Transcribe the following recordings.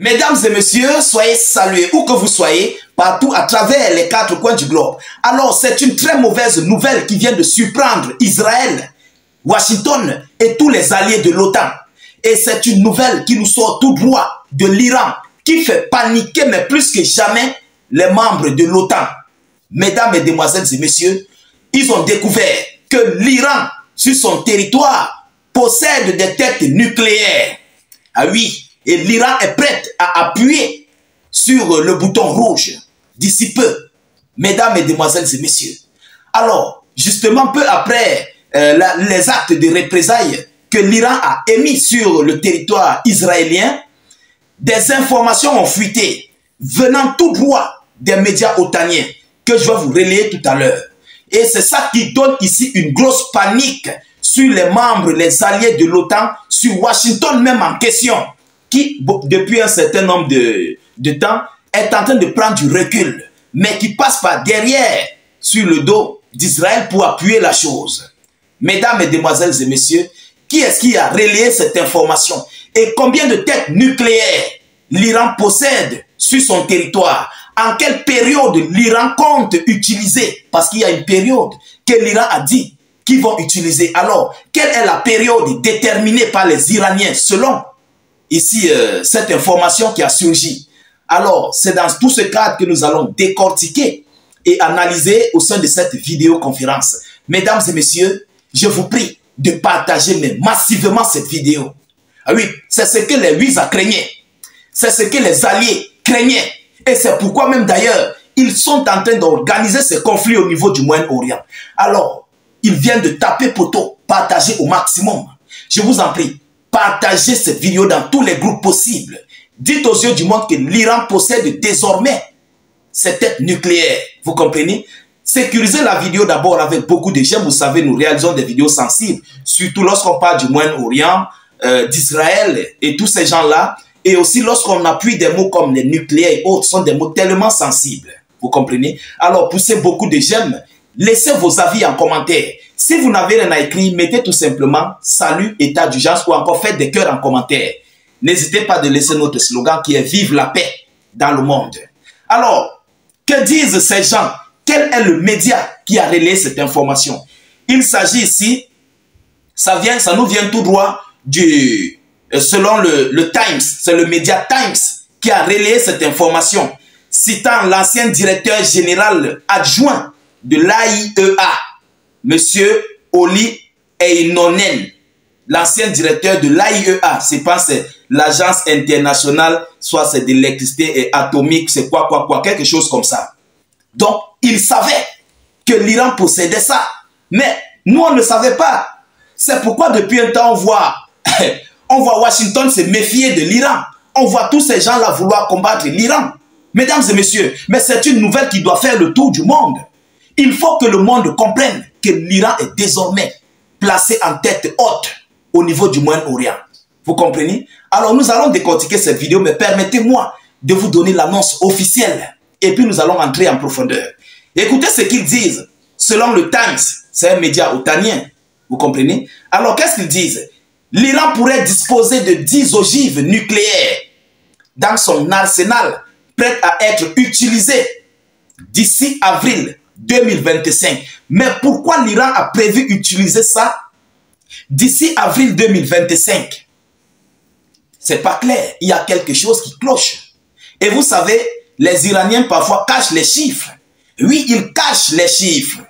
Mesdames et messieurs, soyez salués où que vous soyez, partout à travers les 4 coins du globe. Alors, c'est une très mauvaise nouvelle qui vient de surprendre Israël, Washington et tous les alliés de l'OTAN. Et c'est une nouvelle qui nous sort tout droit de l'Iran, qui fait paniquer, mais plus que jamais, les membres de l'OTAN. Mesdames, mesdemoiselles et messieurs, ils ont découvert que l'Iran, sur son territoire, possède des têtes nucléaires. Ah oui, et l'Iran est prête à appuyer sur le bouton rouge d'ici peu. Mesdames, mesdemoiselles et messieurs. Alors, justement, peu après les actes de représailles que l'Iran a émis sur le territoire israélien, des informations ont fuité, venant tout droit des médias otaniens, que je vais vous relayer tout à l'heure. Et c'est ça qui donne ici une grosse panique sur les membres, les alliés de l'OTAN, sur Washington même en question, qui, depuis un certain nombre de temps, est en train de prendre du recul, mais qui passe par derrière, sur le dos d'Israël pour appuyer la chose. Mesdames, mesdemoiselles et messieurs, qui est-ce qui a relayé cette information? Et combien de têtes nucléaires l'Iran possède sur son territoire? En quelle période l'Iran compte utiliser? Parce qu'il y a une période que l'Iran a dit qu'ils vont utiliser. Alors, quelle est la période déterminée par les Iraniens selon ici cette information qui a surgi? Alors, c'est dans tout ce cadre que nous allons décortiquer et analyser au sein de cette vidéoconférence. Mesdames et messieurs, je vous prie de partager massivement cette vidéo. Ah oui, c'est ce que les Huiza craignaient. C'est ce que les alliés craignaient. Et c'est pourquoi même d'ailleurs, ils sont en train d'organiser ces conflits au niveau du Moyen-Orient. Alors, ils viennent de taper poteau, partager au maximum. Je vous en prie, partagez cette vidéo dans tous les groupes possibles. Dites aux yeux du monde que l'Iran possède désormais ces têtes nucléaires. Vous comprenez? Sécurisez la vidéo d'abord avec beaucoup de j'aime. Vous savez, nous réalisons des vidéos sensibles, surtout lorsqu'on parle du Moyen-Orient, d'Israël et tous ces gens-là. Et aussi lorsqu'on appuie des mots comme les nucléaires et autres, sont des mots tellement sensibles. Vous comprenez? Alors, poussez beaucoup de j'aime. Laissez vos avis en commentaire. Si vous n'avez rien à écrire, mettez tout simplement salut, état d'urgence ou encore faites des cœurs en commentaire. N'hésitez pas de laisser notre slogan qui est vive la paix dans le monde. Alors, que disent ces gens? Quel est le média qui a relayé cette information? Il s'agit ici, ça nous vient tout droit selon le Times, c'est le média Times qui a relayé cette information, citant l'ancien directeur général adjoint de l'AIEA, M. Oli Heinonen, l'ancien directeur de l'AIEA, c'est l'agence internationale, soit c'est de l'électricité et atomique, c'est quoi, quelque chose comme ça. Donc, il savait que l'Iran possédait ça, mais nous, on ne savait pas. C'est pourquoi depuis un temps, on voit Washington se méfier de l'Iran. On voit tous ces gens-là vouloir combattre l'Iran. Mesdames et messieurs, mais c'est une nouvelle qui doit faire le tour du monde. Il faut que le monde comprenne que l'Iran est désormais placé en tête haute au niveau du Moyen-Orient. Vous comprenez? Alors nous allons décortiquer cette vidéo, mais permettez-moi de vous donner l'annonce officielle. Et puis nous allons entrer en profondeur. Écoutez ce qu'ils disent. Selon le Times, c'est un média otanien. Vous comprenez? Alors qu'est-ce qu'ils disent? L'Iran pourrait disposer de 10 ogives nucléaires dans son arsenal, prêtes à être utilisées d'ici avril 2025. Mais pourquoi l'Iran a prévu utiliser ça d'ici avril 2025? C'est pas clair. Il y a quelque chose qui cloche. Et vous savez, les Iraniens parfois cachent les chiffres. Oui, ils cachent les chiffres.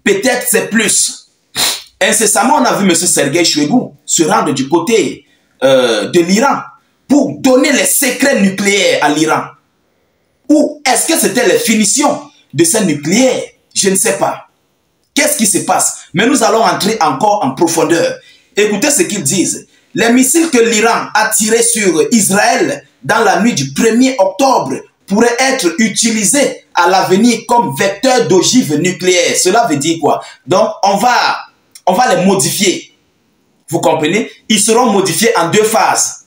Peut-être c'est plus. Incessamment, on a vu M. Sergueï Shoigu se rendre du côté de l'Iran pour donner les secrets nucléaires à l'Iran. Ou est-ce que c'était les finitions de ces nucléaires? Je ne sais pas. Qu'est-ce qui se passe? Mais nous allons entrer encore en profondeur. Écoutez ce qu'ils disent. Les missiles que l'Iran a tirés sur Israël dans la nuit du 1er octobre pourraient être utilisés à l'avenir comme vecteurs d'ogives nucléaires. Cela veut dire quoi? Donc, on va les modifier. Vous comprenez? Ils seront modifiés en 2 phases.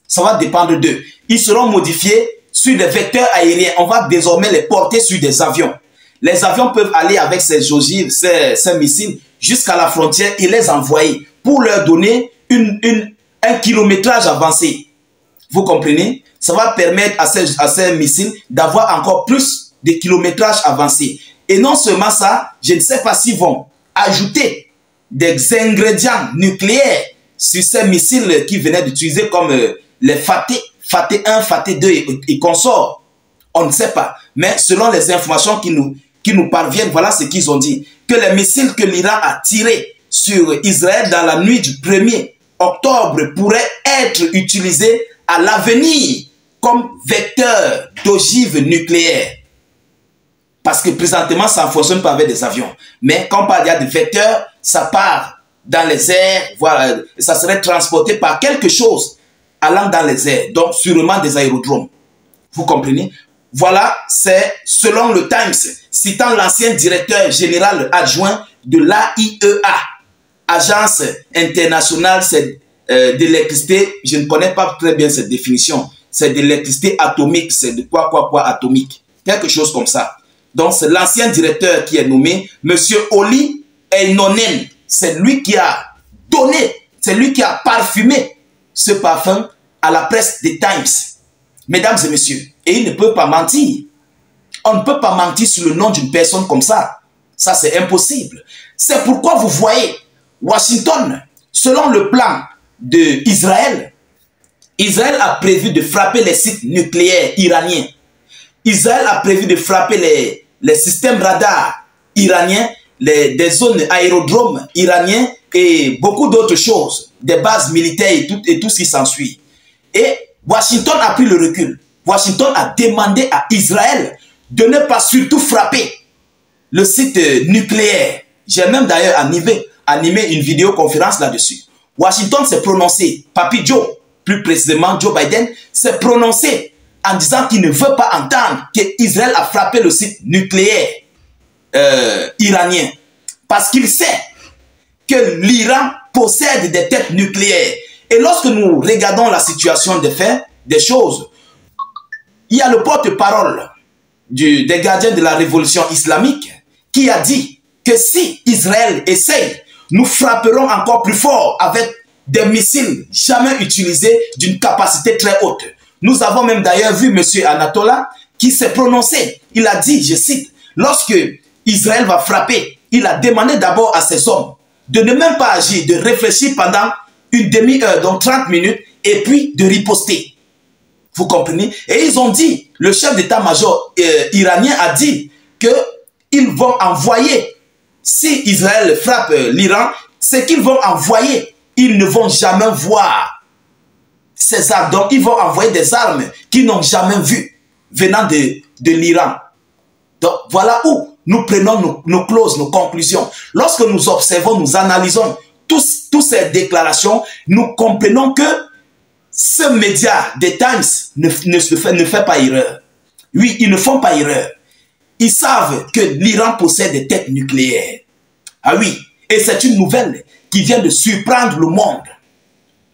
Ça va dépendre d'eux. Ils seront modifiés sur des vecteurs aériens. On va désormais les porter sur des avions. Les avions peuvent aller avec ces ogives, ces missiles, jusqu'à la frontière et les envoyer pour leur donner un kilométrage avancé. Vous comprenez? Ça va permettre à ces missiles d'avoir encore plus de kilométrage avancé. Et non seulement ça, je ne sais pas s'ils vont ajouter des ingrédients nucléaires sur ces missiles qui venaient d'utiliser comme les Fateh 1, Fateh 2 et consorts. On ne sait pas. Mais selon les informations qui nous parviennent, voilà ce qu'ils ont dit. Que les missiles que l'Iran a tirés sur Israël dans la nuit du 1er octobre pourraient être utilisés à l'avenir comme vecteur d'ogive nucléaire. Parce que présentement, ça ne fonctionne pas avec des avions. Mais quand on parle de vecteurs, ça part dans les airs, voilà, ça serait transporté par quelque chose allant dans les airs. Donc, sûrement des aérodromes. Vous comprenez? Voilà, c'est selon le Times, citant l'ancien directeur général adjoint de l'AIEA, Agence internationale d'électricité. Je ne connais pas très bien cette définition. C'est d'électricité atomique, c'est de quoi atomique. Quelque chose comme ça. Donc, c'est l'ancien directeur qui est nommé, M. Oli Einonen. C'est lui qui a donné, c'est lui qui a parfumé ce parfum à la presse des Times. Mesdames et messieurs, et il ne peut pas mentir. On ne peut pas mentir sur le nom d'une personne comme ça. Ça, c'est impossible. C'est pourquoi vous voyez, Washington, selon le plan d'Israël, Israël a prévu de frapper les sites nucléaires iraniens. Israël a prévu de frapper les systèmes radars iraniens, des zones aérodromes iraniens et beaucoup d'autres choses, des bases militaires et tout ce qui s'ensuit. Et Washington a pris le recul. Washington a demandé à Israël de ne pas surtout frapper le site nucléaire. J'ai même d'ailleurs animé une vidéoconférence là-dessus. Washington s'est prononcé, Papi Joe, plus précisément Joe Biden, s'est prononcé en disant qu'il ne veut pas entendre qu'Israël a frappé le site nucléaire iranien. Parce qu'il sait que l'Iran possède des têtes nucléaires. Et lorsque nous regardons la situation des faits, des choses, il y a le porte-parole des gardiens de la révolution islamique qui a dit que si Israël essaye, nous frapperons encore plus fort avec des missiles jamais utilisés d'une capacité très haute. Nous avons même d'ailleurs vu M. Anatola qui s'est prononcé. Il a dit, je cite, lorsque Israël va frapper, il a demandé d'abord à ses hommes de ne même pas agir, de réfléchir pendant une demi-heure, donc 30 minutes, et puis de riposter. Vous comprenez? Et ils ont dit, le chef d'état-major iranien a dit qu'ils vont envoyer, si Israël frappe l'Iran, ce qu'ils vont envoyer, ils ne vont jamais voir ces armes. Donc, ils vont envoyer des armes qu'ils n'ont jamais vues venant de l'Iran. Donc, voilà où nous prenons nos clauses, nos conclusions. Lorsque nous observons, nous analysons toutes ces déclarations, nous comprenons que ce média des Times ne fait pas erreur. Oui, ils ne font pas erreur. Ils savent que l'Iran possède des têtes nucléaires. Ah oui, et c'est une nouvelle qui vient de surprendre le monde.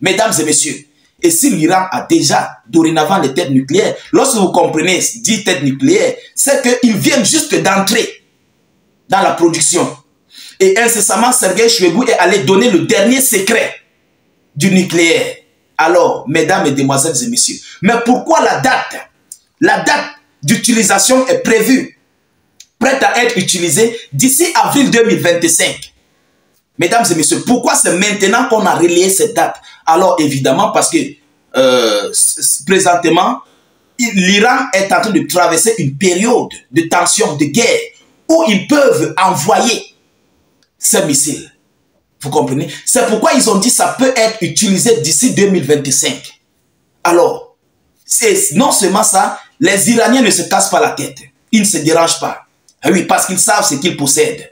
Mesdames et messieurs, et si l'Iran a déjà dorénavant les têtes nucléaires, lorsque vous comprenez 10 têtes nucléaires, c'est qu'ils viennent juste d'entrer dans la production. Et incessamment, Sergei Shoigu est allé donner le dernier secret du nucléaire. Alors, mesdames et demoiselles et messieurs, mais pourquoi la date d'utilisation est prévue, prête à être utilisée d'ici avril 2025? Mesdames et messieurs, pourquoi c'est maintenant qu'on a relayé cette date? Alors, évidemment, parce que présentement, l'Iran est en train de traverser une période de tension, de guerre, où ils peuvent envoyer ces missiles. Vous comprenez? C'est pourquoi ils ont dit que ça peut être utilisé d'ici 2025. Alors, non seulement ça, les Iraniens ne se cassent pas la tête. Ils ne se dérangent pas. Ah oui, parce qu'ils savent ce qu'ils possèdent.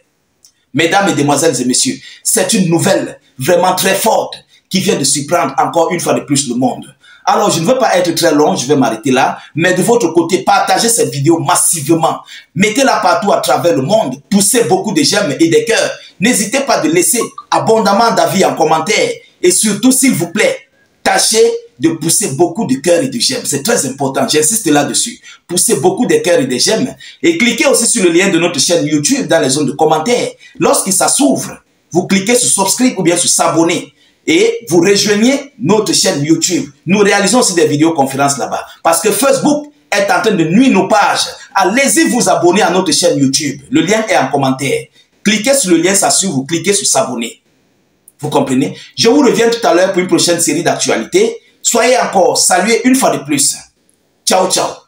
Mesdames et demoiselles et messieurs, c'est une nouvelle vraiment très forte qui vient de surprendre encore une fois de plus le monde. Alors, je ne veux pas être très long, je vais m'arrêter là. Mais de votre côté, partagez cette vidéo massivement. Mettez-la partout à travers le monde. Poussez beaucoup de j'aime et des cœurs. N'hésitez pas de laisser abondamment d'avis en commentaire. Et surtout, s'il vous plaît, tâchez de pousser beaucoup de cœurs et de j'aime. C'est très important, j'insiste là-dessus. Poussez beaucoup de cœurs et de j'aime. Et cliquez aussi sur le lien de notre chaîne YouTube dans les zones de commentaires. Lorsque ça s'ouvre, vous cliquez sur subscribe ou bien sur s'abonner. et vous rejoignez notre chaîne YouTube. Nous réalisons aussi des vidéoconférences là-bas. Parce que Facebook est en train de nuire nos pages. Allez-y vous abonner à notre chaîne YouTube. Le lien est en commentaire. Cliquez sur le lien, ça suit, vous cliquez sur s'abonner. Vous comprenez? Je vous reviens tout à l'heure pour une prochaine série d'actualités. Soyez encore salués une fois de plus. Ciao, ciao.